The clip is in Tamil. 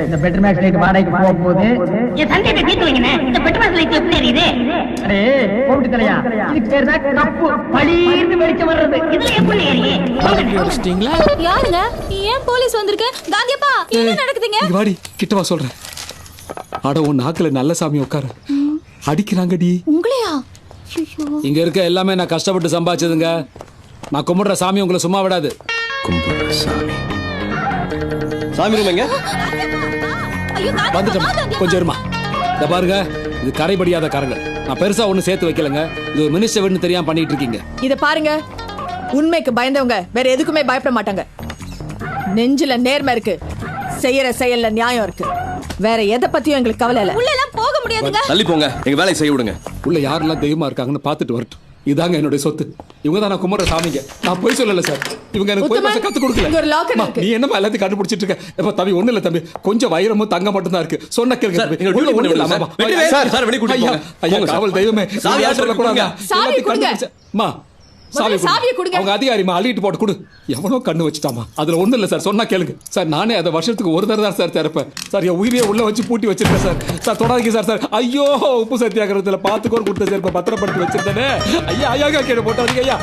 இந்த பெட்ரூம் மேக்ஸ் லைட் வாடகைக்கு போக போகுது. என் சந்தேகத்தை தீர்த்து வைங்கண்ணே. இந்த பெட்ரோல் மேக்ஸ் லைட் எப்படி எரியுது? அடே போட்டு தலையா, இதுக்கு பேர் தான் கப்பு. பளீர்னு வெளிச்சம் வர்றது. இதுல எப்படி எரியுது? யாருங்க? ஏன் போலீஸ் வந்திருக்கு? காந்தியப்பா, என்ன நடக்குதுங்க? இங்க வாடி, கிட்ட வா சொல்றேன். அட உன் நாக்குல நல்ல சாமி உட்காரு. அடிக்கிறாங்கடி. உங்களையா? இங்க இருக்க எல்லாமே நான் கஷ்டப்பட்டு சம்பாதிச்சதுங்க. நான் கும்பிடுற சாமி உங்களை சும்மா விடாது. கும்பிடுற சாமி. சாமி ரூம் எங்க? ஐயோ, வந்துட்டோம், கொஞ்சம் இருமா. இந்த பாருங்க, இது கரைபடியாத கரங்கள். நான் பெருசா ஒண்ணு சேர்த்து வைக்கலங்க. இது ஒரு மினிஸ்டர் வீடுன்னு தெரியாம பண்ணிட்டு இருக்கீங்க. இத பாருங்க, உண்மைக்கு பயந்தவங்க வேற எதுக்குமே பயப்பட மாட்டாங்க. நெஞ்சில நேர்மை இருக்கு, செய்யற செயல்ல நியாயம் இருக்கு. வேற எதை பத்தியும் எங்களுக்கு கவலை இல்ல. உள்ள எல்லாம் போக முடியாதுங்க. தள்ளி போங்க, எங்க வேலையை செய்ய விடுங்க. உள்ள யாரெல்லாம் தெய்வமா இருக்காங்கன்னு பார்த்துட்டு வரட்டும். இதாங்க என்னுடைய சொத்து. இவங்க தான் நான் கும்பிடுற சாமிங்க. நான் போய் சொல்லல சார். இவங்க எனக்கு போய் பேச கத்து கொடுக்கல. இங்க ஒரு லாக்கர் இருக்கு. நீ என்னமா எல்லாத்தையும் கண்டுபிடிச்சிட்டு இருக்க? எப்ப தம்பி ஒண்ணு இல்ல தம்பி, கொஞ்சம் வைரமும் தங்கம் மட்டும் தான் இருக்கு. சொன்ன கேளுங்க சார், தம்பி. எங்க உள்ள டியூட்டி ஒண்ணு இல்ல. பண்ணி ஆமா, விடுங்க. ஆமா. சார், சார், வெளிய கூட்டிட்டு போங்க. ஐயா, போங்க, காவல் சார். தெய்வமே. சாவி யார் சொல்லக்கூடாதா? சாவி கொடுங்க. அம்மா, சாவி சாவியை கொடுங்க. கொடுங்க. அவங்க அதிகாரிமா அள்ளிட்டு போட்டு கொடு. எவனோ கண்ணு வச்சுட்டாமா. அதுல ஒண்ணு இல்ல சார், சொன்னா கேளுங்க சார். நானே அதை வருஷத்துக்கு ஒரு தடவை தான் சார் திறப்பேன் சார். என் உயிரியை உள்ள வச்சு பூட்டி வச்சிருக்கேன் சார். சார் தொடாதீங்க சார். சார் ஐயோ, உப்பு சத்தியாகிரகத்துல 10 கோடி கொடுத்த சார், இப்ப பத்திரப்படுத்தி வச்சிருந்தேனே. ஐயா ஐயா, கேட்டு போட்டாதீங்க ஐயா.